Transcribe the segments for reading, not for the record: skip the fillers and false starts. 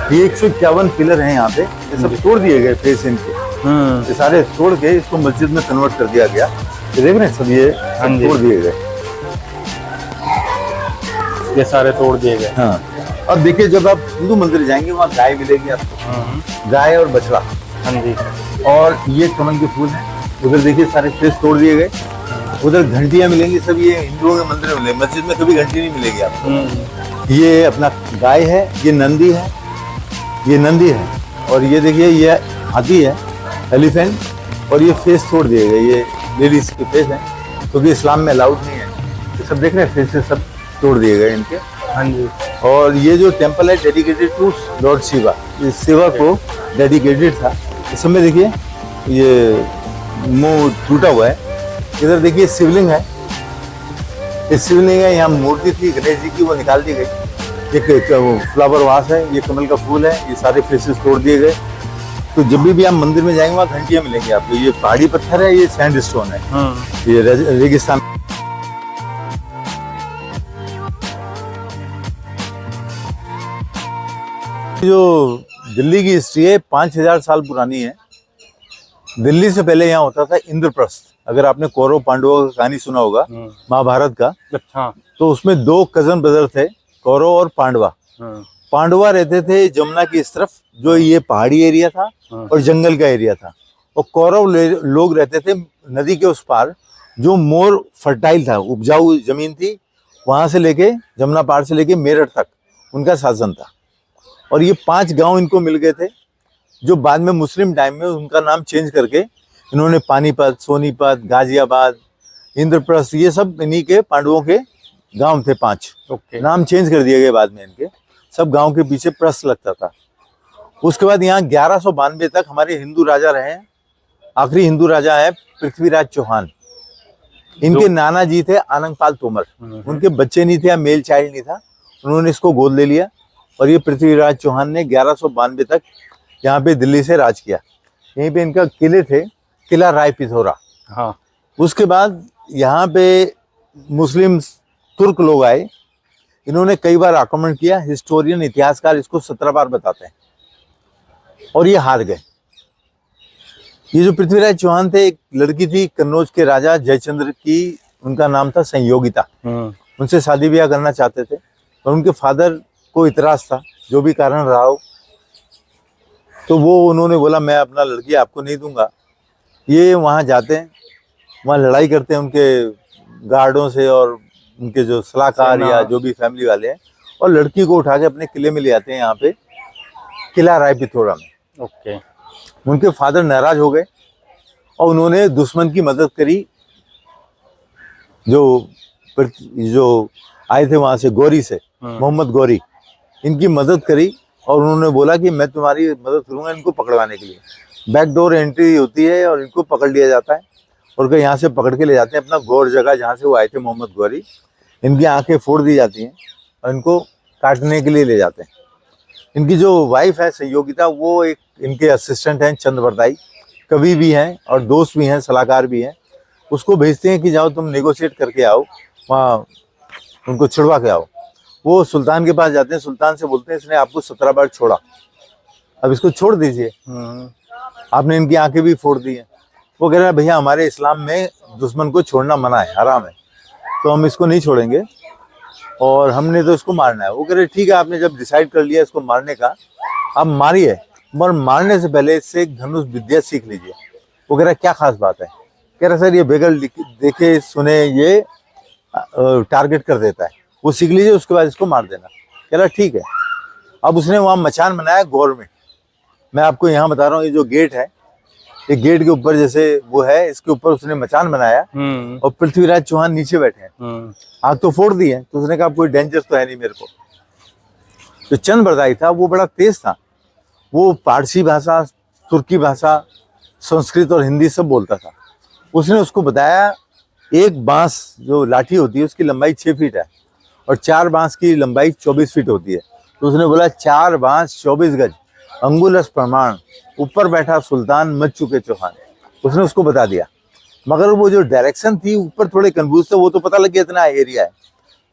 ये 151 पिलर हैं यहाँ पे, ये सब तोड़ दिए गए फेस इनके। ये सारे तोड़ के इसको मस्जिद में कन्वर्ट कर दिया गया। ये देख रहे हैं सब, ये तोड़ दिए गए, ये सारे तोड़ दिए गए। हाँ। अब देखिए, जब आप हिंदू मंदिर जाएंगे वहाँ गाय मिलेगी आपको, गाय और बछड़ा। हाँ जी। और ये कमल के फूल हैं। उधर देखिए सारे फेस तोड़ दिए गए। उधर घंटियां मिलेंगी, सब ये हिंदुओं के मंदिर में मिलेगी, मस्जिद में कभी घंटी नहीं मिलेगी आपको। ये अपना गाय है, ये नंदी है, ये नंदी है, और ये देखिए ये हाथी है, एलिफेंट। और ये फेस तोड़ दिए गए, ये लेडीज के फेस हैं, क्योंकि इस्लाम में अलाउड नहीं है। ये सब देख रहे हैं, फेसेस सब तोड़ दिए गए इनके। हाँ जी। और ये जो टेम्पल है डेडिकेटेड टू लॉर्ड शिवा, ये शिवा को डेडिकेटेड था। इस समय देखिए ये मुंह टूटा हुआ है। इधर देखिए शिवलिंग है, ये शिवलिंग है, यहाँ मूर्ति थी गणेश जी की, वो निकाल दी गई। एक फ्लावर वास है, ये कमल का फूल है, ये सारे फेसेस तोड़ दिए गए। तो जब भी आप मंदिर में जाएंगे वहाँ घंटियां मिलेंगी आपको। ये पहाड़ी पत्थर है, ये सैंड स्टोन है, ये रेगिस्तान। जो दिल्ली की हिस्ट्री है 5000 साल पुरानी है। दिल्ली से पहले यहाँ होता था इंद्रप्रस्थ। अगर आपने कौरव पांडवों का कहानी सुना होगा महाभारत का, अच्छा, तो उसमें 2 कजन ब्रदर थे, कौरव और पांडवा। पांडवा रहते थे जमुना की इस तरफ, जो ये पहाड़ी एरिया था और जंगल का एरिया था, और कौरव लोग रहते थे नदी के उस पार, जो मोर फर्टाइल था, उपजाऊ जमीन थी। वहां से लेके जमुना पार से लेके मेरठ तक उनका शासन था। और ये 5 गांव इनको मिल गए थे, जो बाद में मुस्लिम टाइम में उनका नाम चेंज करके इन्होंने पानीपत, सोनीपत, गाजियाबाद, इंद्रप्रस्थ, ये सब इन्हीं के पांडवों के गांव थे 5। नाम चेंज कर दिए गए बाद में इनके। सब गांव के पीछे प्रस्थ लगता था। उसके बाद यहाँ 1192 तक हमारे हिंदू राजा रहे। आखिरी हिंदू राजा है पृथ्वीराज चौहान। इनके नाना जी थे आनंदपाल तोमर। उनके बच्चे नहीं थे या मेल चाइल्ड नहीं था, उन्होंने इसको गोद ले लिया। और ये पृथ्वीराज चौहान ने 1192 तक यहाँ पे दिल्ली से राज किया। यहीं पे इनका किले थे, किला राय पिथौरा। हाँ। उसके बाद यहाँ पे मुस्लिम तुर्क लोग आए, इन्होंने कई बार आक्रमण किया। हिस्टोरियन, इतिहासकार इसको 17 बार बताते हैं, और ये हार गए। ये जो पृथ्वीराज चौहान थे, एक लड़की थी कन्नौज के राजा जयचंद्र की, उनका नाम था संयोगिता। उनसे शादी ब्याह करना चाहते थे, और उनके फादर को इतराज था, जो भी कारण रहा हो। तो वो उन्होंने बोला मैं अपना लड़की आपको नहीं दूंगा। ये वहाँ जाते हैं, वहाँ लड़ाई करते हैं उनके गार्डों से और उनके जो सलाहकार या जो भी फैमिली वाले हैं, और लड़की को उठा के अपने किले में ले आते हैं, यहाँ पे किला राय पिथौरा में। ओके। उनके फादर नाराज हो गए और उन्होंने दुश्मन की मदद करी। जो आए थे वहाँ से, गौरी से, मोहम्मद गौरी, इनकी मदद करी। और उन्होंने बोला कि मैं तुम्हारी मदद करूंगा इनको पकड़वाने के लिए। बैकडोर एंट्री होती है और इनको पकड़ लिया जाता है, और यहाँ से पकड़ के ले जाते हैं अपना गौर जगह, जहाँ से वो आए थे मोहम्मद गौरी। इनकी आंखें फोड़ दी जाती हैं और इनको काटने के लिए ले जाते हैं। इनकी जो वाइफ है संयोगिता, वो एक इनके असिस्टेंट हैं चंद्रवरदाई, कवि भी हैं और दोस्त भी हैं, सलाहकार भी हैं। उसको भेजते हैं कि जाओ तुम नेगोशिएट करके आओ, वहाँ उनको छुड़वा के आओ। वो सुल्तान के पास जाते हैं, सुल्तान से बोलते हैं इसने आपको 17 बार छोड़ा, अब इसको छोड़ दीजिए, आपने इनकी आंखें भी फोड़ दी हैं। वो कह रहा है भैया हमारे इस्लाम में दुश्मन को छोड़ना मना है, हराम है, तो हम इसको नहीं छोड़ेंगे और हमने तो इसको मारना है। वो कह रहे ठीक है, आपने जब डिसाइड कर लिया इसको मारने का, आप मारिए, मगर मारने से पहले इससे एक धनुष विद्या सीख लीजिए। वो कह रहा क्या खास बात है? कह रहा सर ये बेगल देखे सुने ये टारगेट कर देता है, वो सीख लीजिए, उसके बाद इसको मार देना। कह रहा ठीक है। अब उसने वहाँ मचान बनाया गौर में। मैं आपको यहाँ बता रहा हूँ, ये जो गेट है, ये गेट के ऊपर जैसे वो है, इसके ऊपर उसने मचान बनाया और पृथ्वीराज चौहान नीचे बैठे हैं। आग तो फोड़ दी है, तो उसने कहा कोई डेंजर तो है नहीं मेरे को। जो चंद्रवरदाई था वो बड़ा तेज था, वो पारसी भाषा, तुर्की भाषा, संस्कृत और हिंदी सब बोलता था। उसने उसको बताया एक बांस जो लाठी होती है उसकी लंबाई 6 फीट है और 4 बांस की लंबाई 24 फीट होती है। तो उसने बोला 4 बांस 24 गज, अंगुलस प्रमाण, ऊपर बैठा सुल्तान मच चुके चौहान। उसने उसको बता दिया, मगर वो जो डायरेक्शन थी ऊपर थोड़े कंफ्यूज थे, वो तो पता लग गया इतना एरिया है।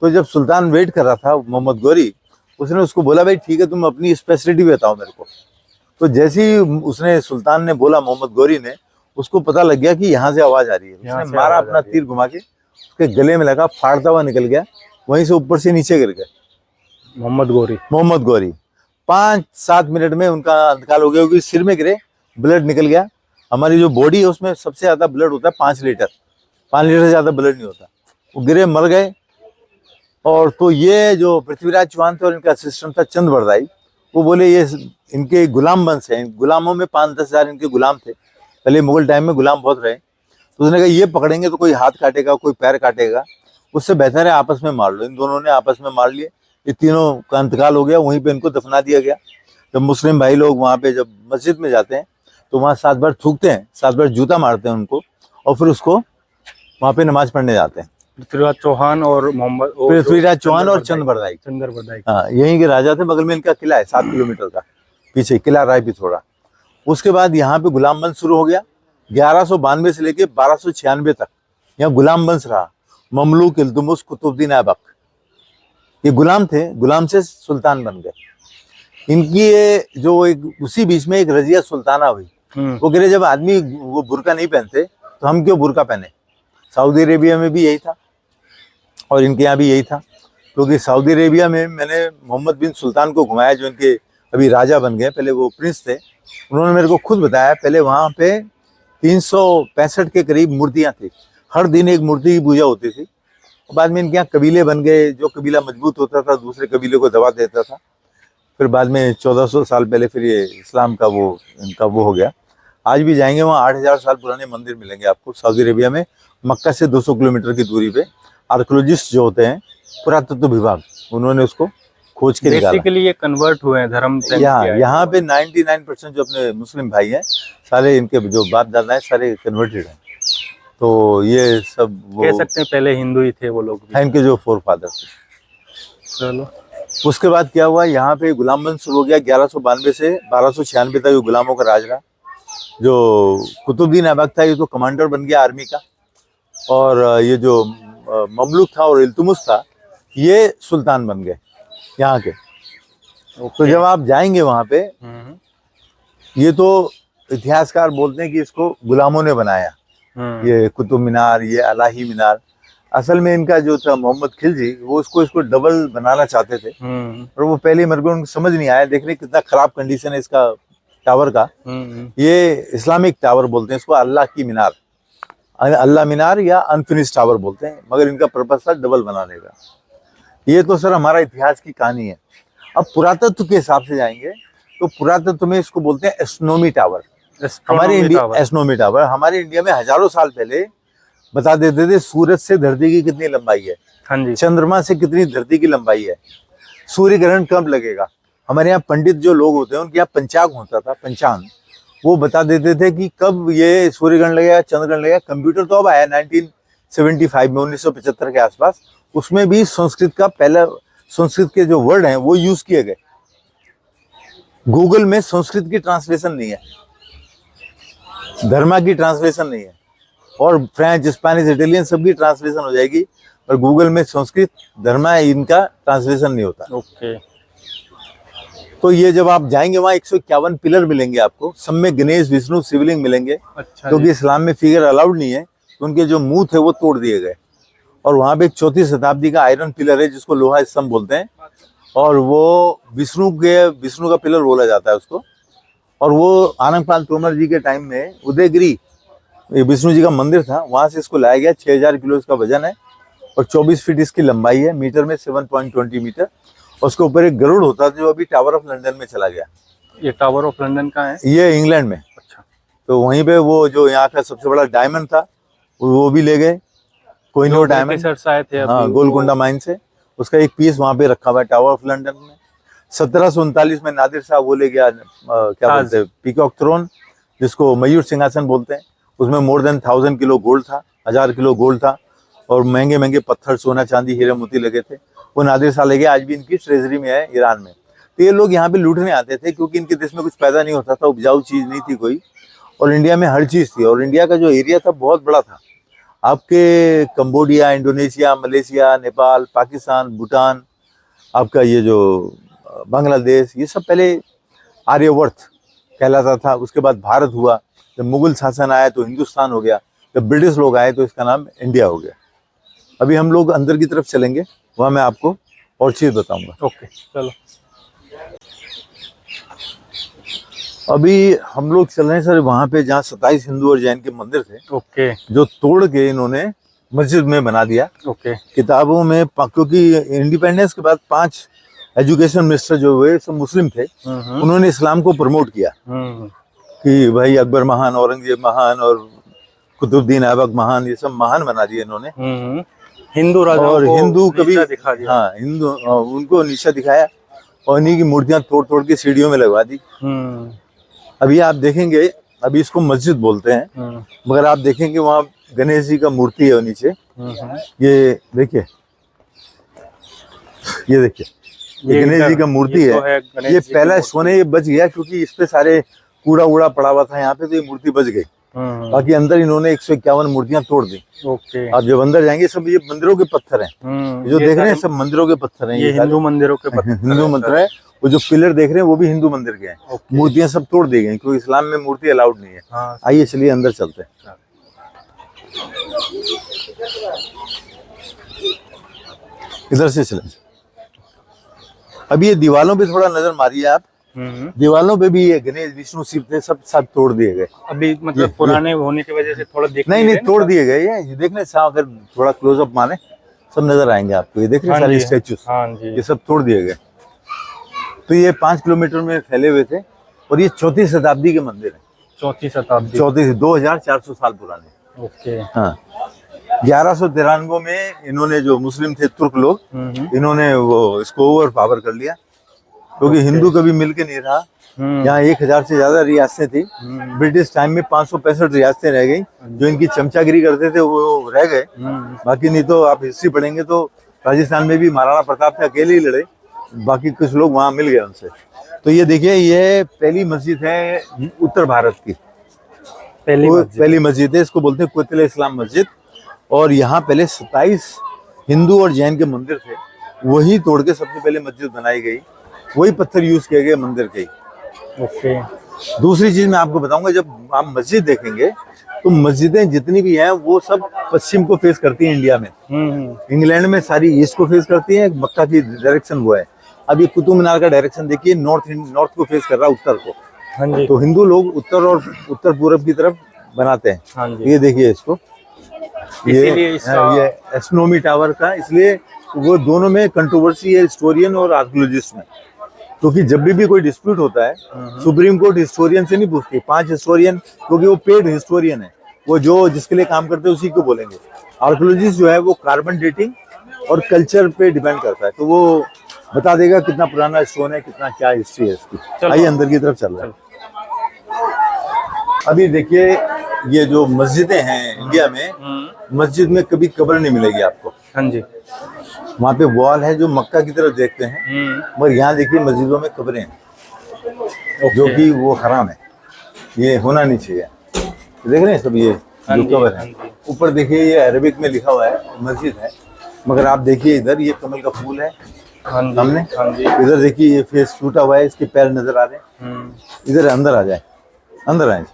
तो जब सुल्तान वेट कर रहा था मोहम्मद गौरी, उसने उसको बोला भाई ठीक है तुम अपनी स्पेशलिटी बताओ मेरे को। तो जैसे ही उसने सुल्तान ने बोला, मोहम्मद गौरी ने, उसको पता लग गया कि यहाँ से आवाज आ रही है। यहाँ उसने से मारा आवाज आ अपना रही है। तीर घुमा के, उसके गले में लगा, फाड़ता हुआ निकल गया, वहीं से ऊपर से नीचे गिर गए मोहम्मद गौरी। मोहम्मद गौरी। 5-7 मिनट में उनका अंतकाल हो गया, क्योंकि सिर में गिरे, ब्लड निकल गया। हमारी जो बॉडी है उसमें सबसे ज्यादा ब्लड होता है 5 लीटर, 5 लीटर से ज्यादा ब्लड नहीं होता। वो गिरे, मर गए। और तो ये जो पृथ्वीराज चौहान थे और इनका असिस्टेंट था चंद बरदाई, वो बोले ये इनके गुलाम वंश है, गुलामों में 5-10 हजार इनके गुलाम थे, पहले मुगल टाइम में गुलाम बहुत रहे। तो उसने कहा ये पकड़ेंगे तो कोई हाथ काटेगा, कोई पैर काटेगा, उससे बेहतर है आपस में मार लो। इन दोनों ने आपस में मार लिए, ये तीनों का अंतकाल हो गया, वहीं पे इनको दफना दिया गया। जब मुस्लिम भाई लोग वहाँ पे जब मस्जिद में जाते हैं तो वहाँ 7 बार थूकते हैं, 7 बार जूता मारते हैं उनको, और फिर उसको वहाँ पे नमाज पढ़ने जाते हैं। पृथ्वीराज चौहान और मोहम्मद पृथ्वीराज चौहान और चंद बरदाई, चंद्र बरदाई। हाँ यहीं के राजा थे। बगल में इनका किला है 7 किलोमीटर का, पीछे किला राय पिथौरा। उसके बाद यहाँ पे गुलाम वंश शुरू हो गया। 1192 से लेके 1296 तक यहाँ गुलाम वंश रहा। ममलूक, इल्तुतमिश, कुतुबुद्दीन ऐबक, ये गुलाम थे, गुलाम से सुल्तान बन गए। इनकी ये जो एक उसी बीच में एक रजिया सुल्ताना हुई। वो कह रहे जब आदमी वो बुर्का नहीं पहनते तो हम क्यों बुर्का पहने। सऊदी अरेबिया में भी यही था और इनके यहाँ भी यही था, क्योंकि सऊदी अरेबिया में मैंने मोहम्मद बिन सुल्तान को घुमाया, जो इनके अभी राजा बन गए, पहले वो प्रिंस थे। उन्होंने मेरे को खुद बताया, पहले वहाँ पे 365 के करीब मूर्तियाँ थी, हर दिन एक मूर्ति की पूजा होती थी। बाद में इनके यहाँ कबीले बन गए, जो कबीला मजबूत होता था दूसरे कबीले को दबा देता था। फिर बाद में 1400 साल पहले फिर ये इस्लाम का वो इनका वो हो गया। आज भी जाएंगे वहाँ 8000 साल पुराने मंदिर मिलेंगे आपको सऊदी अरेबिया में, मक्का से 200 किलोमीटर की दूरी पे। आर्कोलॉजिस्ट जो होते हैं, पुरातत्व विभाग, उन्होंने उसको खोज के निकाला। बेसिकली ये कन्वर्ट हुए हैं धर्म से। यहाँ पे 99% जो अपने मुस्लिम भाई हैं, सारे इनके जो बाप दादा हैं सारे कन्वर्टेड हैं। तो ये सब वो कह सकते हैं पहले हिंदू ही थे वो लोग भी। इनके जो फोर फादर थे। चलो उसके बाद क्या हुआ, यहाँ पे गुलाम वंश शुरू हो गया। 1192 से 1296 तक गुलामों का राज रहा। जो कुतुबुद्दीन ऐबक था ये तो कमांडर बन गया आर्मी का, और ये जो ममलूक था और इल्तुतमिश था ये सुल्तान बन गए यहाँ के। तो जब आप जाएंगे वहाँ पे, ये तो इतिहासकार बोलते हैं कि इसको गुलामों ने बनाया, ये कुतुब मीनार, ये अलाही मीनार। असल में इनका जो था मोहम्मद खिलजी, वो इसको डबल बनाना चाहते थे, और वो पहले मेरे को उनको समझ नहीं आया। देख रहे कितना खराब कंडीशन है इसका टावर का। ये इस्लामिक टावर बोलते हैं इसको, अल्लाह की मीनार, अल्लाह मीनार या अनफिनिश टावर बोलते हैं, मगर इनका पर्पस था डबल बनाने का। ये तो सर हमारा इतिहास की कहानी है। अब पुरातत्व के हिसाब से जाएंगे तो पुरातत्व में इसको बोलते हैं एस्ट्रोनॉमी टावर। हमारे एस्ट्रोनॉमी टावर हमारे इंडिया में हजारों साल पहले बता देते थे सूरज से धरती की कितनी लंबाई है, हाँ जी, चंद्रमा से कितनी धरती की लंबाई है, सूर्य ग्रहण कब लगेगा। हमारे यहाँ पंडित जो लोग होते हैं उनके यहाँ पंचांग होता था, पंचांग, वो बता देते थे कि कब ये सूर्य ग्रहण लगेगा, चंद्र ग्रहण लगेगा। कंप्यूटर तो अब आया 1975 में, 1975 के आसपास। उसमें भी संस्कृत का पहला, संस्कृत के जो वर्ड हैं वो यूज किए गए। गूगल में संस्कृत की ट्रांसलेशन नहीं है, धर्मा की ट्रांसलेशन नहीं है, और फ्रेंच, स्पेनिश, इटालियन सबकी ट्रांसलेशन हो जाएगी, पर गूगल में संस्कृत, धर्मा, इनका ट्रांसलेशन नहीं होता। ओके। तो ये जब आप जाएंगे वहाँ 151 पिलर मिलेंगे आपको, सब में गणेश, विष्णु, शिवलिंग मिलेंगे। अच्छा, क्योंकि इस्लाम में फिगर अलाउड नहीं है, तो उनके जो मुंह थे वो तोड़ दिए गए। और वहाँ पे 4वीं शताब्दी का आयरन पिलर है जिसको लोहा स्तंभ बोलते हैं, और वो विष्णु का पिलर बोला जाता है उसको। और वो आनंदपाल तोमर जी के टाइम में उदयगिरी विष्णु जी का मंदिर था, वहां से इसको लाया गया। 6000 किलो इसका वजन है और 24 फीट इसकी लंबाई है, मीटर में 7.20 मीटर। और उसके ऊपर एक गरुड़ होता था जो अभी टावर ऑफ लंदन में चला गया। ये टावर ऑफ लंदन का है? ये इंग्लैंड में। अच्छा। तो वहीं पे वो जो यहाँ का सबसे बड़ा डायमंड था वो भी ले गए, कोहिनूर डायमंड, हाँ, गोलकुंडा माइन से। उसका एक पीस वहाँ पे रखा हुआ है टावर ऑफ लंदन में। 1739 में नादिर साहब वो ले गया, क्या बोलते हैं, पीकॉक थ्रोन, जिसको मयूर सिंहासन बोलते हैं। उसमें मोर देन 1000 किलो गोल्ड था, 1000 किलो गोल्ड था, और महंगे महंगे पत्थर, सोना चांदी, हीरे मोती लगे थे। वो नादिर साहब ले गए, आज भी इनकी ट्रेजरी में है ईरान में। तो ये लोग यहाँ पे लूटने आते थे, क्योंकि इनके देश में कुछ पैदा नहीं होता था, उपजाऊ चीज नहीं थी कोई, और इंडिया में हर चीज थी। और इंडिया का जो एरिया था बहुत बड़ा था। आपके Cambodia, Indonesia, Malaysia, Nepal, Pakistan, Bhutan, आपका ये जो बांग्लादेश, ये सब पहले आर्यवर्त कहलाता था। उसके बाद भारत हुआ, जब मुगल शासन आया तो हिंदुस्तान हो गया, जब ब्रिटिश लोग आए तो इसका नाम इंडिया हो गया। अभी हम लोग अंदर की तरफ चलेंगे, वहाँ मैं आपको और चीज़ बताऊंगा। ओके चलो। अभी हम लोग चल रहे हैं सर वहाँ पे जहाँ 27 हिंदू और जैन के मंदिर थे, ओके जो तोड़ के इन्होंने मस्जिद में बना दिया। ओके। किताबों में क्योंकि इंडिपेंडेंस के बाद 5 एजुकेशन मिनिस्टर जो हुए सब मुस्लिम थे, उन्होंने इस्लाम को प्रमोट किया कि भाई अकबर महान, औरंगजेब महान और कुतुबुद्दीन ऐबक महान, ये सब महान बना दिए इन्होंने। हिंदू राजाओं और को हिंदू कभी नीचा दिखा दिया। हाँ, हिंदू उनको नीचा दिखाया और इन्हीं की मूर्तियां तोड़ तोड़ के सीढ़ियों में लगवा दी। अभी आप देखेंगे, अभी इसको मस्जिद बोलते हैं, मगर आप देखेंगे वहाँ गणेश जी का मूर्ति है नीचे। ये देखिए, ये देखिए, ये गणेश जी का मूर्ति है। ये पहला सोने ये बच गया क्योंकि इस पे सारे कूड़ा उड़ा पड़ा हुआ था यहाँ पे, तो ये मूर्ति बच गई। बाकी अंदर इन्होंने 151 मूर्तियां तोड़ दी। ओके। आप जब अंदर जाएंगे सब ये मंदिरों के पत्थर हैं, जो देख रहे हैं सब मंदिरों के पत्थर हैं। ये हिंदू मंदिरों के पत्थर हिंदू मंदिर है। वो जो पिलर देख रहे हैं वो भी हिंदू मंदिर के हैं। मूर्तियां सब तोड़ दी गई क्योंकि इस्लाम में मूर्ति अलाउड नहीं है। आइए चलिए अंदर चलते हैं। इधर से चलें। अभी ये दीवालों पे थोड़ा नजर मारिए आप, दीवालों पे भी ये गणेश विष्णु शिव थे, सब सब तोड़ दिए गए। अभी मतलब पुराने होने की वजह से थोड़ा नहीं तोड़ दिए गए। ये देखने साफ, अगर थोड़ा क्लोजअप माने सब नजर आएंगे आपको। ये देख रहे हैं सारे स्टैचूज, ये सब तोड़ दिए गए। तो ये 5 किलोमीटर में फैले हुए थे और ये 4वीं शताब्दी के मंदिर है। 4वीं शताब्दी, 2400 साल पुराने। ओके। हाँ, 1193 में इन्होंने, जो मुस्लिम थे तुर्क लोग, इन्होंने वो इसको ओवर पावर कर लिया क्योंकि हिंदू कभी मिलके नहीं रहा। यहाँ 1000 से ज्यादा रियासतें थी। ब्रिटिश टाइम में 565 रियासतें रह गई। जो इनकी चमचागिरी करते थे वो रह गए। बाकी नहीं तो आप हिस्ट्री पढ़ेंगे तो राजस्थान में भी महाराणा प्रताप थे, अकेले ही लड़े, बाकी कुछ लोग वहां मिल गए उनसे। तो ये देखिए, ये पहली मस्जिद है उत्तर भारत की, पहली मस्जिद है। इसको बोलते हैं कुतुब इस्लाम मस्जिद। और यहाँ पहले 27 हिंदू और जैन के मंदिर थे, वही तोड़ के सबसे पहले मस्जिद बनाई गई। वही पत्थर यूज किए गए मंदिर के। ओके। दूसरी चीज मैं आपको बताऊंगा, जब आप मस्जिद देखेंगे तो मस्जिदें जितनी भी हैं वो सब पश्चिम को फेस करती हैं। इंडिया में, इंग्लैंड में सारी ईस्ट को फेस करती हैं। मक्का की डायरेक्शन वो है। अब ये कुतुब मीनार का डायरेक्शन देखिए, नॉर्थ को फेस कर रहा है, उत्तर को। हाँ जी। तो हिंदू लोग उत्तर और उत्तर पूर्व की तरफ बनाते हैं। हाँ जी। ये देखिए इसको, ये एस्ट्रोनॉमी टावर का, इसलिए वो दोनों में कंट्रोवर्सी है हिस्टोरियन और आर्कियोलॉजिस्ट में। क्योंकि जब भी कोई डिस्प्यूट होता है, सुप्रीम कोर्ट हिस्टोरियन से नहीं पूछती, 5 हिस्टोरियन, क्योंकि वो पेड हिस्टोरियन है, वो जो जिसके लिए काम करते हैं उसी को बोलेंगे। आर्कियोलॉजिस्ट जो है वो कार्बन डेटिंग और कल्चर पे डिपेंड करता है, तो वो बता देगा कितना पुराना स्टोन है, कितना क्या हिस्ट्री है इसकी। आइए अंदर की तरफ चल रहे हैं। अभी देखिए, ये जो मस्जिदें हैं इंडिया में, मस्जिद में कभी कब्र नहीं मिलेगी आपको। हाँ जी। वहाँ पे वॉल है जो मक्का की तरफ देखते हैं, मगर यहाँ देखिए मस्जिदों में कब्रें हैं, जो कि वो हराम है, ये होना नहीं चाहिए। देख रहे हैं सब, ये जो कब्र है। ऊपर देखिए ये अरबिक में लिखा हुआ है मस्जिद है, मगर आप देखिए इधर ये कमल का फूल है सामने। इधर देखिए ये फेस टूटा हुआ है, इसके पैर नजर आ रहे हैं। इधर अंदर आ जाए, अंदर आए।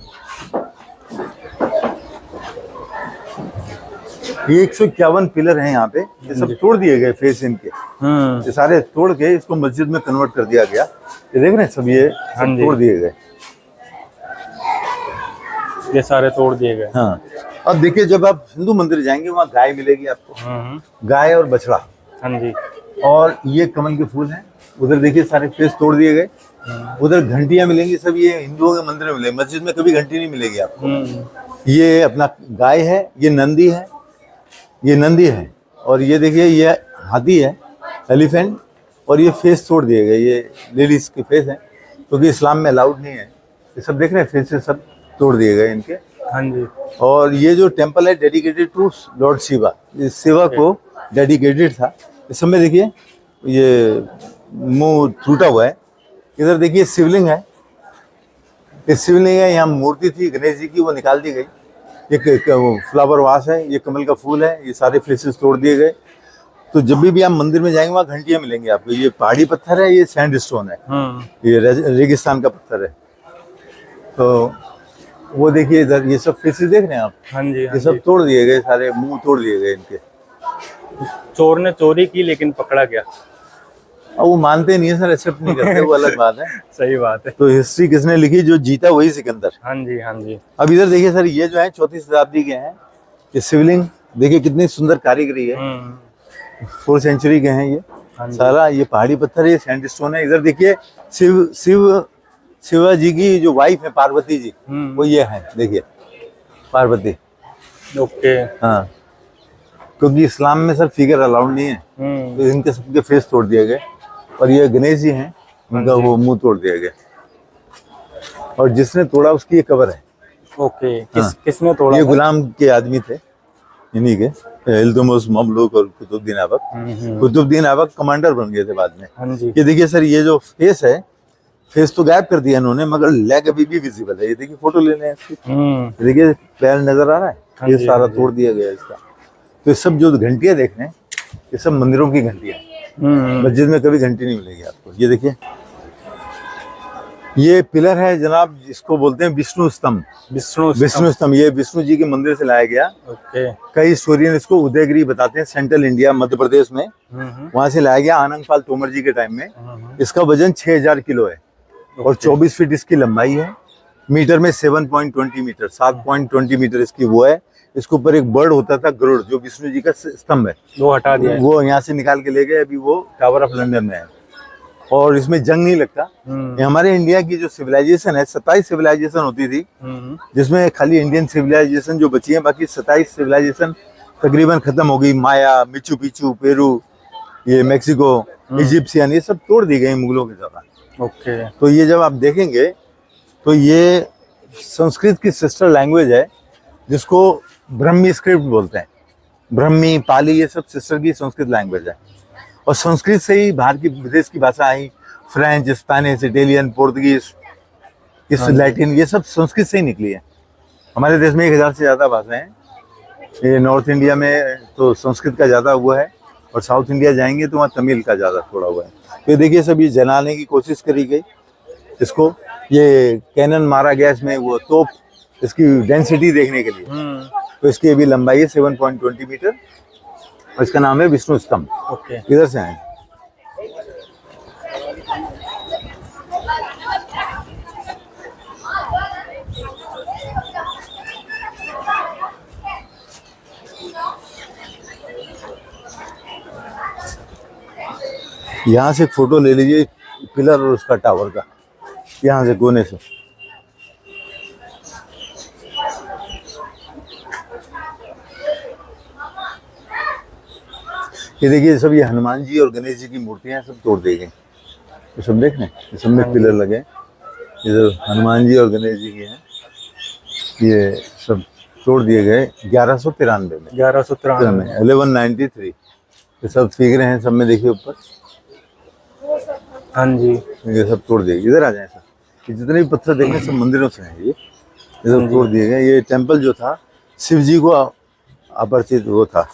ये 151 पिलर हैं यहाँ पे, ये सब तोड़ दिए गए फेस इनके। ये सारे तोड़ के इसको मस्जिद में कन्वर्ट कर दिया गया। ये देख रहे हैं सब, ये सब तोड़ दिए गए। ये सारे तोड़ दिए गए। हाँ, अब देखिए जब आप हिंदू मंदिर जाएंगे वहाँ गाय मिलेगी आपको, गाय और बछड़ा। हाँ जी। और ये कमल के फूल हैं। उधर देखिए सारे फेस तोड़ दिए गए। उधर घंटियां मिलेंगी, सब ये हिंदुओं के मंदिर में मिलेगी, मस्जिद में कभी घंटी नहीं मिलेगी आपको। ये अपना गाय है, ये नंदी है, ये नंदी है। और ये देखिए ये हाथी है, एलिफेंट। और ये फेस तोड़ दिए गए, ये लेडीज के फेस हैं क्योंकि इस्लाम में अलाउड नहीं है। ये सब देख रहे हैं, फेस सब तोड़ दिए गए इनके। हाँ जी। और ये जो टेम्पल है डेडिकेटेड टू लॉर्ड शिवा, ये शिवा को डेडिकेटेड था। इस समय देखिए ये मुंह टूटा हुआ है। इधर देखिए शिवलिंग है, ये शिवलिंग है। यहाँ मूर्ति थी गणेश जी की, वो निकाल दी गई। ये फ्लावर वास है, ये कमल का फूल है। ये सारे फेसेस तोड़ दिए गए। तो जब भी आप मंदिर में जाएंगे वहाँ घंटियां मिलेंगी आपको। ये पहाड़ी पत्थर है, ये सैंडस्टोन है, ये रेगिस्तान का पत्थर है। तो वो देखिए इधर ये सब फेसेस देख रहे हैं आप। हाँ जी, हाँ ये सब जी। तोड़ दिए गए, सारे मुंह तोड़ दिए गए इनके। चोर ने चोरी की लेकिन पकड़ा गया। अब वो मानते नहीं है सर, एक्सेप्ट नहीं करते, वो अलग बात है। सही बात है। तो हिस्ट्री किसने लिखी? जो जीता वही सिकंदर। हाँ जी, हाँ जी। अब इधर देखिए सर, ये जो है 4वीं शताब्दी के हैं। ये शिवलिंग देखिए कितनी सुंदर कारीगरी है, 4th सेंचुरी के हैं ये। हाँ जी। सारा ये पहाड़ी पत्थर है, ये सैंडस्टोन है। इधर देखिए शिवा जी की जो वाइफ है पार्वती जी, वो ये है, देखिए पार्वती। ओके। हाँ, क्योंकि इस्लाम में सर फिगर अलाउड नहीं है, तो इनके सबके फेस तोड़ दिए गए। और ये गणेश जी हैं, उनका वो मुंह तोड़ दिया गया। और जिसने तोड़ा उसकी ये कब्र है। ओके। हाँ। किसने तोड़ा ये था? गुलाम के आदमी थे इन्हीं के, इल्तुतमिश ममलूक और कुतुबुद्दीन ऐबक। कुतुबुद्दीन ऐबक कमांडर बन गए थे बाद में। हाँ जी। ये देखिए सर, ये जो फेस है, फेस तो गायब कर दिया इन्होंने, मगर लेग अभी भी विजिबल है। ये देखिए फोटो लेने हैं इसकी, ये देखिए पैर नजर आ रहा है। हाँ ये जी, सारा हाँ जी। तोड़ दिया गया इसका। तो ये सब जो घंटियां देख रहे हैं, ये सब मंदिरों की घंटियां हैं। मस्जिद में कभी घंटी नहीं मिलेगी आपको। ये देखिए, ये पिलर है जनाब, जिसको बोलते हैं विष्णु स्तंभ। विष्णु स्तंभ ये विष्णु जी के मंदिर से लाया गया। ओके। कई हिस्टोरियन इसको उदयगिरी बताते हैं, सेंट्रल इंडिया मध्य प्रदेश में, वहां से लाया गया आनंदपाल तोमर जी के टाइम में। इसका वजन 6000 किलो है और 24 फीट इसकी लंबाई है। मीटर में 7.20 मीटर, 7.20 मीटर इसकी वो है। इसके ऊपर एक बर्ड होता था, गरुड़, जो विष्णु जी का स्तंभ है, वो हटा दिया है। वो यहाँ से निकाल के ले गए। अभी वो टावर ऑफ लंदन में है और इसमें जंग नहीं लगता। ये हमारे इंडिया की जो सिविलाइजेशन है, 27 सिविलाइजेशन होती थी, जिसमें खाली इंडियन सिविलाइजेशन जो बची है, बाकी 27 सिविलाइजेशन तकरीबन खत्म हो गई। माया, मिचू पिचू, पेरू, ये मेक्सिको, इजिप्शियन, ये सब तोड़ दी गई मुगलों के दौरान। ओके। तो ये जब आप देखेंगे तो ये संस्कृत की सिस्टर लैंग्वेज है, जिसको ब्रह्मी स्क्रिप्ट बोलते हैं। ब्रह्मी, पाली, ये सब सिस्टर की संस्कृत लैंग्वेज है। और संस्कृत से ही बाहर की विदेश की भाषा आई, फ्रेंच, स्पेनिश, इटालियन, पोर्तुगीज, इस लैटिन, ये सब संस्कृत से ही निकली है। हमारे देश में 1000 से ज़्यादा भाषाएं हैं। ये नॉर्थ इंडिया में तो संस्कृत का ज़्यादा हुआ है, और साउथ इंडिया जाएंगे तो वहाँ तमिल का ज़्यादा थोड़ा हुआ है। तो देखिए सब ये जलाने की कोशिश करी गई इसको। ये कैनन मारा गया इसमें, वो तोप, इसकी डेंसिटी देखने के लिए। तो इसकी अभी लंबाई है 7.20 मीटर और इसका नाम है विष्णु स्तंभ। ओके। इधर से आए। यहाँ से एक फोटो ले लीजिए पिलर और उसका टावर का, यहाँ से कोने से। ये देखिए सब, ये हनुमान जी और गणेश जी की मूर्तियां सब तोड़ दी गई। ये सब देख रहे हैं, ये सब में पिलर लगे। इधर हनुमान जी और गणेश जी की हैं, ये सब तोड़ दिए गए 1193 में। 1193 में। 1193 ये सब फिगर हैं, सब में देखिए ऊपर। हाँ जी। ये सब तोड़ दिए। इधर आ जाए सर, ये जितने भी पत्थर देख रहे हैं सब मंदिरों से हैं। ये सब तोड़ दिए गए। ये टेम्पल जो था शिव जी को अपरिचित वो था,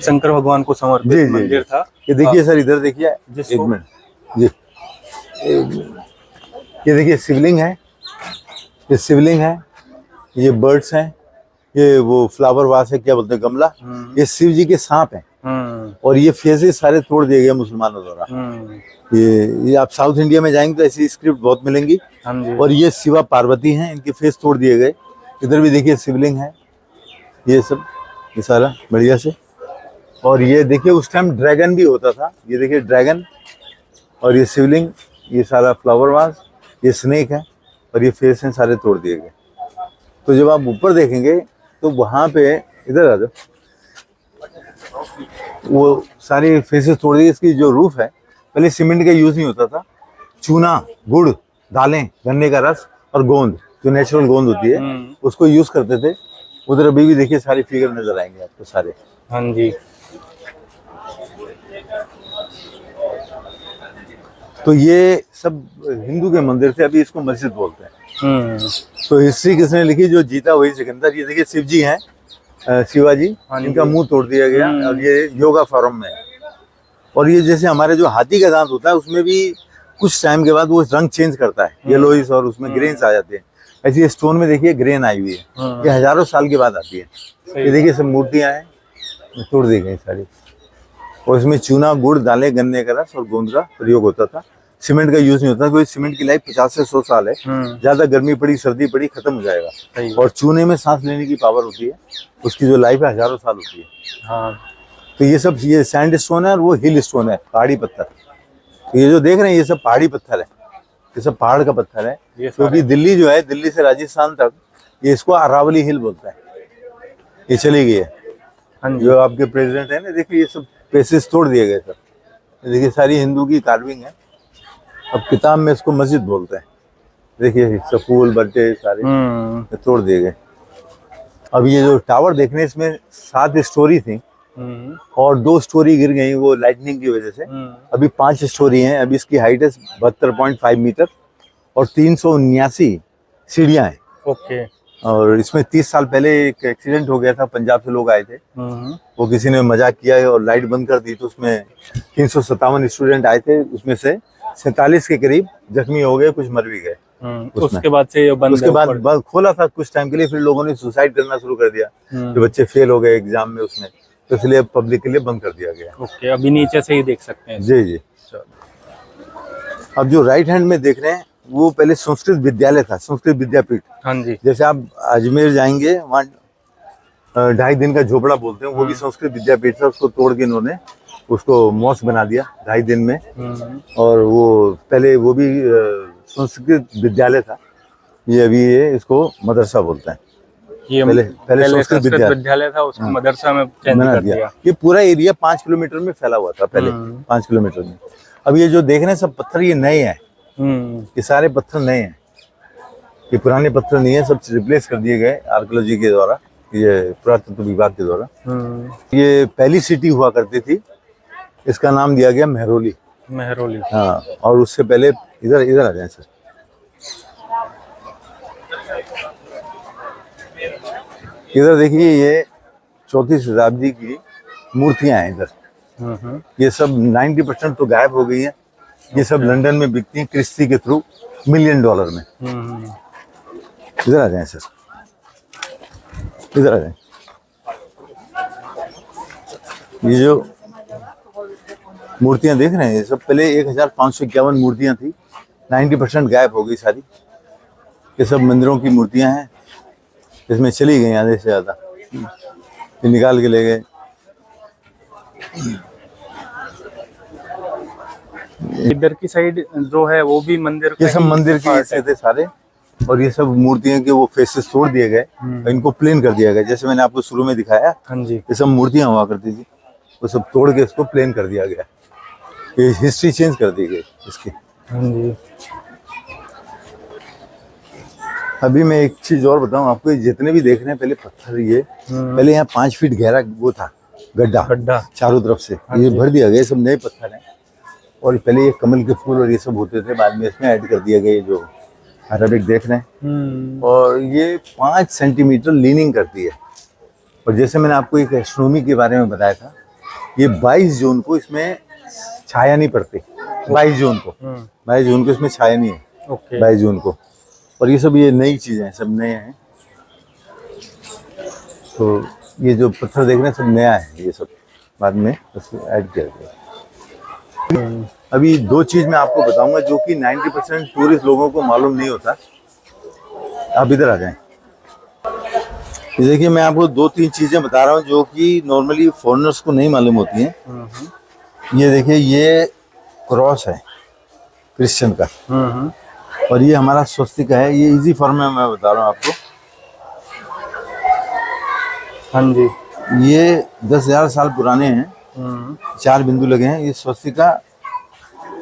शंकर भगवान को समर्पित मंदिर था। ये देखिए सर, इधर देखिए, एक मिनट जी, ये देखिए शिवलिंग है, ये शिवलिंग है, ये बर्ड्स हैं, ये वो फ्लावर वास है, क्या बोलते हैं, गमला। ये शिव जी के सांप हैं। और ये फेसेस सारे तोड़ दिए गए मुसलमानों द्वारा। ये आप साउथ इंडिया में जाएंगे तो ऐसी स्क्रिप्ट बहुत मिलेंगी। और ये शिवा पार्वती हैं, इनके फेस तोड़ दिए गए। इधर भी देखिए शिवलिंग है, ये सब, ये सारा बढ़िया से। और ये देखिए उस टाइम ड्रैगन भी होता था, ये देखिए ड्रैगन, और ये शिवलिंग, ये सारा फ्लावर वास, ये स्नेक है, और ये फेस हैं सारे तोड़ दिए गए। तो जब आप ऊपर देखेंगे तो वहाँ पे, इधर आ जाओ, वो सारे फेसेस तोड़ दिए। इसकी जो रूफ है, पहले सीमेंट का यूज नहीं होता था, चूना, गुड़, दालें, गन्ने का रस और गोंद, जो नेचुरल गोंद होती है, उसको यूज करते थे। उधर अभी भी देखिए सारी फिगर नजर आएंगे आपको सारे। हाँ जी। तो ये सब हिंदू के मंदिर थे, अभी इसको मस्जिद बोलते हैं। तो हिस्ट्री किसने लिखी? जो जीता वही सिकंदर। ये देखिए शिव जी हैं, शिवाजी, हाँ जी। इनका मुंह तोड़ दिया गया और ये योगा फॉर्म में है। और ये जैसे हमारे जो हाथी का दांत होता है उसमें भी कुछ टाइम के बाद वो रंग चेंज करता है, येलोइश, और उसमें ग्रेन्स आ जाते हैं। ऐसे स्टोन में देखिए ग्रेन आई हुई है, ये हजारों साल के बाद आती है। ये देखिए सब मूर्तियां हैं, तोड़ दी गई सारी। और इसमें चूना, गुड़, दालें, गन्ने का रस और गोंद का प्रयोग होता था। सीमेंट का यूज नहीं होता, क्योंकि सीमेंट की लाइफ 50 से 100 साल है। ज्यादा गर्मी पड़ी, सर्दी पड़ी, खत्म हो जाएगा। और चूने में सांस लेने की पावर होती है, उसकी जो लाइफ है हजारों साल होती है। हाँ। तो ये सब, ये सैंड स्टोन है और वो हिल स्टोन है, पहाड़ी पत्थर। तो ये जो देख रहे हैं ये सब पहाड़ी पत्थर है, ये सब पहाड़ का पत्थर है। क्योंकि दिल्ली जो है, दिल्ली से राजस्थान तक, ये इसको अरावली हिल बोलता है। ये चली गई है। जो आपके प्रेसिडेंट है ना, देखिए ये सब पेसेस तोड़ दिए गए सर। देखिए सारी हिंदू की कार्विंग है। अब किताब में इसको मस्जिद बोलते हैं। देखिए सब फूल बट्टे सारे तोड़ दिए गए। अब ये जो टावर देखने, इसमें 7 स्टोरी थी और 2 स्टोरी गिर गई वो लाइटनिंग की वजह से। अभी 5 स्टोरी हैं। अभी इसकी हाइट है 72.5 मीटर और 379 सीढ़ियां हैं। ओके। और इसमें 30 साल पहले एक एक्सीडेंट हो गया था, पंजाब से लोग आए थे, वो किसी ने मजाक किया है और लाइट बंद कर दी, तो उसमें 357 स्टूडेंट आए थे, उसमें से 47 के करीब जख्मी हो गए, कुछ मर भी गए। उसके बाद से ये बंद, उसके बाद खोला था कुछ टाइम के लिए, फिर लोगों ने सुसाइड करना शुरू कर दिया कि बच्चे फेल हो गए एग्जाम में उसमें, तो इसलिए पब्लिक के लिए बंद कर दिया गया। ओके, अभी नीचे से ही देख सकते हैं। जी जी। अब जो राइट हैंड में देख रहे हैं वो पहले संस्कृत विद्यालय था, संस्कृत विद्यापीठ। हाँ जी। जैसे आप अजमेर जाएंगे, वहाँ 2.5 दिन का झोपड़ा बोलते हैं, वो भी संस्कृत विद्यापीठ था। उसको तोड़ के इन्होंने उसको मॉस्क बना दिया 2.5 दिन में। और वो पहले वो भी संस्कृत विद्यालय था, ये अभी ये इसको मदरसा बोलते हैं। ये पहले संस्कृत विद्यालय था, उसको मदरसा में चेंज कर दिया। ये पूरा एरिया 5 किलोमीटर में फैला हुआ था पहले, 5 किलोमीटर में। अब ये जो देख रहे हैं सब पत्थर, ये नए हैं। ये सारे पत्थर नए हैं, ये पुराने पत्थर नहीं है, सब रिप्लेस कर दिए गए आर्कियोलॉजी के द्वारा, ये पुरातत्व विभाग के द्वारा। ये पहली सिटी हुआ करती थी, इसका नाम दिया गया मेहरौली। मेहरौली। हाँ, और उससे पहले इधर इधर आ जाए सर। इधर देखिए ये 4वीं शताब्दी की मूर्तियां हैं इधर। ये सब 90% तो गायब हो गई हैं। ये सब लंदन में बिकती हैं क्रिस्टी के थ्रू $1 मिलियन में। इधर आ जाए सर, इधर आ जाए। ये जो मूर्तियां देख रहे हैं, ये सब पहले 1551 मूर्तियां थी, 90% गायब हो गई सारी। ये सब मंदिरों की मूर्तियां हैं, इसमें चली गई आधे से ज्यादा, ये निकाल के ले गए। इधर की साइड जो है वो भी मंदिर, ये सब मंदिर के हिस्से थे सारे। और ये सब मूर्तियां के वो फेसेस तोड़ दिए गए, इनको प्लेन कर दिया गया। जैसे मैंने आपको शुरू में दिखाया, हाँ जी, ये सब मूर्तियां हुआ करती थी, वो सब तोड़ के इसको प्लेन कर दिया गया। ये हिस्ट्री चेंज कर दी गई इसकी। हाँ जी। अभी मैं एक चीज और बताऊं आपको, जितने भी देख रहे हैं पहले पत्थर, ये पहले यहाँ 5 फीट गहरा वो था, गड्ढा चारों तरफ से, ये भर दिया गया। सब नए पत्थर हैं। और पहले ये कमल के फूल और ये सब होते थे, बाद में इसमें ऐड कर दिया गया जो अरेबिक देख रहे हैं। और ये 5 सेंटीमीटर लीनिंग करती है। और जैसे मैंने आपको एक एस्ट्रोनॉमी के बारे में बताया था, ये 22 जून को इसमें छाया नहीं पड़ती। 22 जून को इसमें छाया नहीं है। 22 जून को। और ये सब ये नई चीजें हैं, सब नए हैं। तो ये जो पत्थर देख रहे हैं सब नया है, ये सब बाद में उसको ऐड किया गया। अभी 2 चीज मैं आपको बताऊंगा जो कि 90% टूरिस्ट लोगों को मालूम नहीं होता। आप इधर आ जाएं। ये देखिए मैं आपको 2-3 चीजें बता रहा हूँ जो कि नॉर्मली फॉरेनर्स को नहीं मालूम होती हैं। ये देखिए, ये क्रॉस है क्रिश्चियन का, और ये हमारा स्वस्तिक है। ये इजी फॉर्म में मैं बता रहा हूँ आपको। हाँ जी। ये 10,000 साल पुराने हैं। 4 बिंदु लगे हैं। ये स्वस्तिका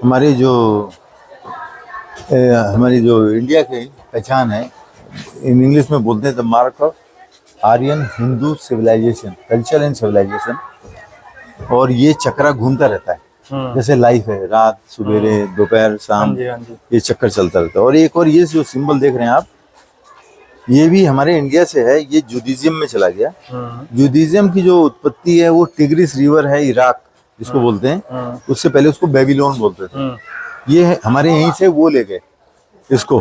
हमारी जो इंडिया की पहचान है, इन इंग्लिश में बोलते हैं the mark of Aryan Hindu civilization, culture and civilization. और ये चक्रा घूमता रहता है, जैसे लाइफ है, रात सवेरे दोपहर शाम, ये चक्कर चलता रहता है। और एक और ये जो सिंबल देख रहे हैं आप, ये भी हमारे इंडिया से है, ये जूडिज्म में चला गया। जूडिज्म की जो उत्पत्ति है वो टिग्रिस रिवर है, इराक जिसको बोलते हैं, उससे पहले उसको बेबीलोन बोलते थे। ये हमारे यहीं से वो ले गए इसको।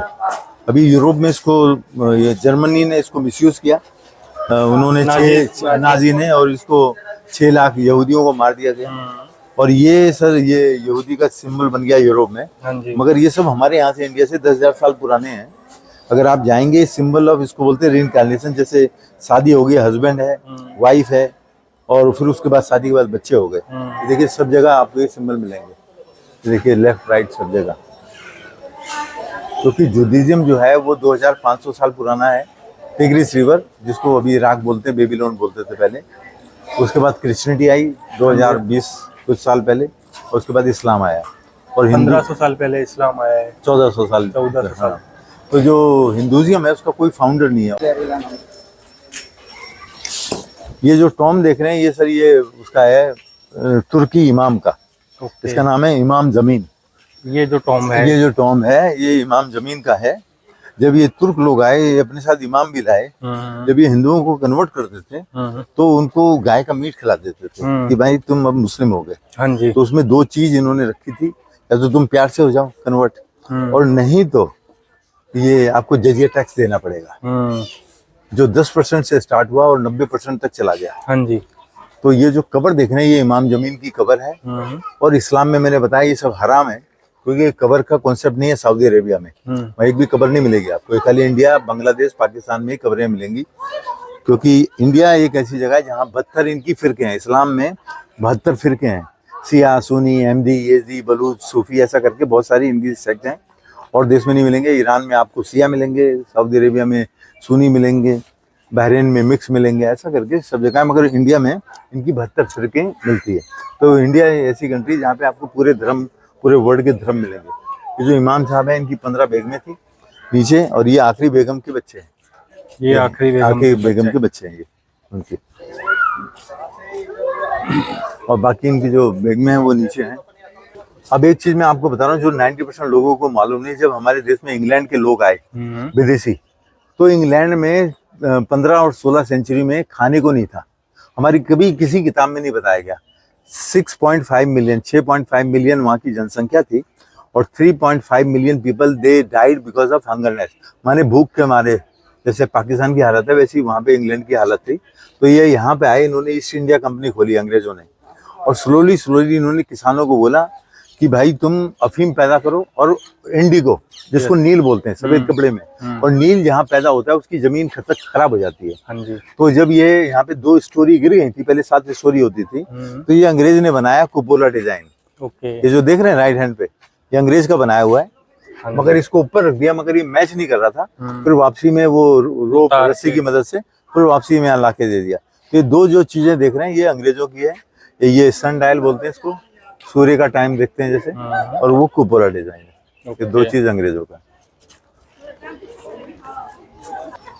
अभी यूरोप में इसको ये जर्मनी ने इसको मिसयूज किया, उन्होंने नाजी ने, और इसको 6 लाख यहूदियों को मार दिया गया। और ये सर ये यहूदी का सिंबल बन गया यूरोप में। मगर ये सब हमारे यहाँ से इंडिया से 10,000 साल पुराने हैं। अगर आप जाएंगे, सिंबल ऑफ इसको बोलते हैं रीइंकार्नेशन। जैसे शादी हो गई, हस्बैंड है, वाइफ है, और फिर उसके बाद शादी के बाद बच्चे हो गए। देखिए सब जगह आपको ये सिंबल मिलेंगे, देखिए लेफ्ट राइट सब जगह। क्योंकि जूडिज्म जो है वो 2500 साल पुराना है। टिग्रिस रिवर जिसको अभी इराक बोलते हैं, बेबीलोन बोलते थे पहले। उसके बाद क्रिश्चियनिटी आई 2020 कुछ साल पहले, और उसके बाद इस्लाम आया। और 1500 साल पहले इस्लाम आया है। 1400 साल। हाँ। तो जो हिंदुइज्म है उसका कोई फाउंडर नहीं है। ये जो टॉम देख रहे हैं ये सर ये उसका है तुर्की इमाम का। इसका नाम है इमाम जमीन। ये जो टॉम है, ये जो टॉम है ये इमाम जमीन का है। जब ये तुर्क लोग आए, ये अपने साथ इमाम भी लाए। जब ये हिंदुओं को कन्वर्ट करते थे तो उनको गाय का मीट खिला देते थे कि भाई तुम अब मुस्लिम हो गए। हाँ जी। तो उसमें 2 चीज इन्होंने रखी थी, या तो तुम प्यार से हो जाओ कन्वर्ट, और नहीं तो ये आपको जजिया टैक्स देना पड़ेगा, जो 10% से स्टार्ट हुआ और 90% तक चला गया। हाँ जी। तो ये जो कब्र देख रहे हैं ये इमाम जमीन की कब्र है। और इस्लाम में मैंने बताया ये सब हराम है, क्योंकि कब्र का कॉन्सेप्ट नहीं है सऊदी अरेबिया में। वहाँ एक भी कब्र नहीं मिलेगी आपको, खाली इंडिया, बांग्लादेश, पाकिस्तान में कब्रें मिलेंगी। क्योंकि इंडिया एक ऐसी जगह है जहाँ 72 इनकी फिरके हैं। इस्लाम में 72 फिरके हैं, शिया, सुन्नी, अहमदी, येज़दी, बलूच, सूफी, ऐसा करके बहुत सारी इनकी सेक्ट हैं। और देश में नहीं मिलेंगे। ईरान में आपको शिया मिलेंगे, सऊदी अरेबिया में सुन्नी मिलेंगे, बहरीन में मिक्स मिलेंगे, ऐसा करके सब जगह। मगर इंडिया में इनकी 72 फिरके मिलती है। तो इंडिया ऐसी कंट्री जहाँ पे आपको पूरे धर्म, पूरे वर्ल्ड के धर्म मिलेंगे। ये जो इमाम साहब हैं इनकी 15 बेगमें थी पीछे, और ये आखिरी बेगम के बच्चे हैं। ये आखिरी बेगम के बच्चे हैं ये उनके। और बाकी इनकी जो बेगमें हैं वो नीचे हैं। अब एक चीज मैं आपको बता रहा हूँ जो 90% लोगों को मालूम नहीं। जब हमारे देश में इंग्लैंड के लोग आए, विदेशी, तो इंग्लैंड में 15 और 16 सेंचुरी में खाने को नहीं था। हमारी कभी किसी किताब में नहीं बताया गया। 6.5 मिलियन, 6.5 मिलियन वहाँ की जनसंख्या थी, और 3.5 million people they died because of hungerness, माने भूख के मारे। जैसे पाकिस्तान की हालत है वैसी वहाँ पे इंग्लैंड की हालत थी। तो ये यहाँ पे आए, इन्होंने ईस्ट इंडिया कंपनी खोली अंग्रेजों ने, और स्लोली स्लोली इन्होंने किसानों को बोला कि भाई तुम अफीम पैदा करो, और इंडिगो जिसको नील बोलते हैं सफेद कपड़े में, और नील जहाँ पैदा होता है उसकी जमीन खराब हो जाती है। हाँ जी। तो जब ये यहाँ पे 2 स्टोरी गिर गई थी, पहले 7 स्टोरी होती थी, तो ये अंग्रेज ने बनाया कुपोला डिजाइन। ये जो देख रहे हैं राइट हैंड पे, ये अंग्रेज का बनाया हुआ है। मगर इसको ऊपर रख दिया, मगर ये मैच नहीं कर रहा था। फिर वापसी में वो रोप रस्सी की मदद से फिर वापसी में यहाँ ला के दे दिया। तो ये 2 जो चीजें देख रहे हैं ये अंग्रेजों की है। ये सन डायल बोलते हैं इसको, सूर्य का टाइम देखते हैं जैसे, और वो कुपोला डिजाइन है। ये 2 चीज अंग्रेजों का।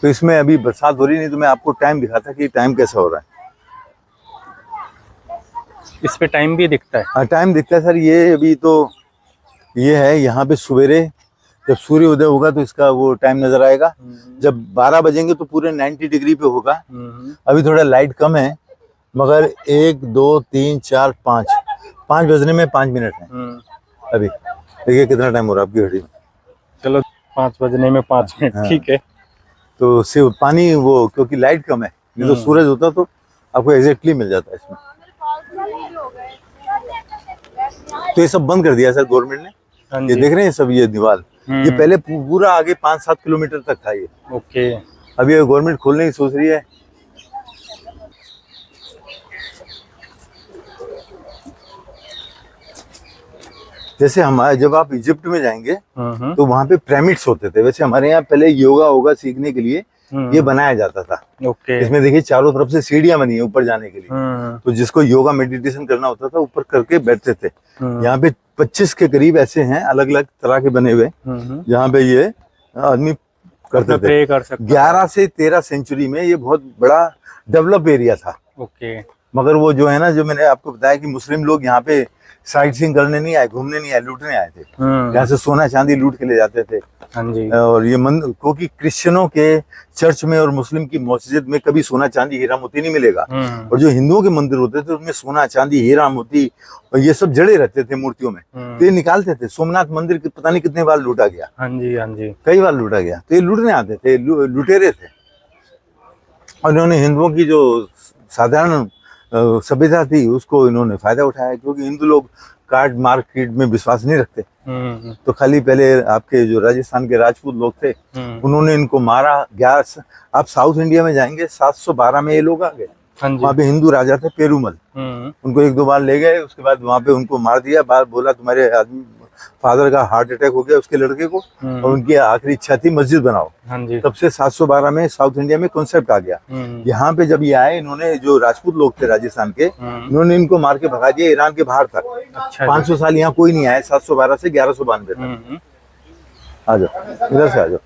तो इसमें अभी बरसात हो रही, नहीं तो मैं आपको टाइम दिखाता कि टाइम कैसा हो रहा है। इस पे टाइम भी दिखता है? हाँ टाइम दिखता है सर। ये अभी तो ये है यहाँ पे सवेरे जब सूर्य उदय होगा तो इसका वो टाइम नजर आएगा। जब 12 बजेंगे तो पूरे 90 डिग्री पे होगा। अभी थोड़ा लाइट कम है, मगर 1 2 3 4 5 बजने में 5 मिनट है अभी। देखिए कितना टाइम हो रहा है आपकी घड़ी में। चलो 5 बजने में 5 मिनट। हाँ। ठीक है। तो सिर्फ पानी वो, क्योंकि लाइट कम है, नहीं तो सूरज होता तो आपको एग्जैक्टली मिल जाता है इसमें। तो ये सब बंद कर दिया सर गवर्नमेंट ने। ये देख रहे हैं सब, ये दीवार, ये पहले पूरा आगे 5-7 किलोमीटर तक था ये। ओके। अभी ये गवर्नमेंट खोलने की सोच रही है। जैसे हमारे, जब आप इजिप्ट में जाएंगे तो वहाँ पे पिरामिड्स होते थे। वैसे हमारे यहाँ पहले योगा सीखने के लिए ये बनाया जाता था। ओके। इसमें देखिए चारों तरफ से सीढ़ियां बनी है ऊपर जाने के लिए। तो जिसको योगा मेडिटेशन करना होता था ऊपर करके बैठते थे। यहाँ पे 25 के करीब ऐसे हैं अलग अलग तरह के बने हुए, जहाँ पे ये आदमी करते थे। 11 से 13 सेंचुरी में ये बहुत बड़ा डेवलप एरिया था। ओके। मगर वो जो है ना, जो मैंने आपको बताया कि मुस्लिम लोग यहाँ पे साइट सीइंग करने नहीं आए, घूमने नहीं आए, लूटने आए थे। यहाँ से सोना चांदी लूट के ले जाते थे। हाँ जी। और ये क्योंकि क्रिश्चियनों के चर्च में और मुस्लिम की मस्जिद में कभी सोना चांदी हीरा मोती नहीं मिलेगा। और जो हिंदुओं के मंदिर होते थे उसमें सोना चांदी हीरा मोती और ये सब जड़े रहते थे मूर्तियों में, तो ये निकालते थे। सोमनाथ मंदिर पता नहीं कितने बार लूटा गया। हाँ जी, हाँ जी। कई बार लूटा गया। तो ये लूटने आते थे, लुटेरे थे। और इन्होंने हिंदुओं की जो साधारण सभ्यता थी उसको इन्होंने फायदा उठाया, क्योंकि हिंदू लोग काट मार्केट में विश्वास नहीं रखते। तो खाली पहले आपके जो राजस्थान के राजपूत लोग थे उन्होंने इनको मारा। आप साउथ इंडिया में जाएंगे 712 में ये लोग आ गए। हाँ जी। वहाँ पे हिंदू राजा थे पेरूमल, उनको 1-2 बार ले गए। उसके बाद वहाँ पे उनको मार दिया। बोला तुम्हारे आदमी फादर का हार्ट अटैक हो गया उसके लड़के को, और उनकी आखिरी इच्छा थी मस्जिद बनाओ। हाँ जी। तब से 712 में साउथ इंडिया में कॉन्सेप्ट आ गया। यहाँ पे जब ये आए, इन्होंने जो राजपूत लोग थे राजस्थान के, इन्होंने इनको मार के भगा दिया ईरान के बाहर तक। अच्छा। 500 साल यहाँ कोई नहीं आया, 712 से 1192 तक। आ जाओ, इधर से आ जाओ।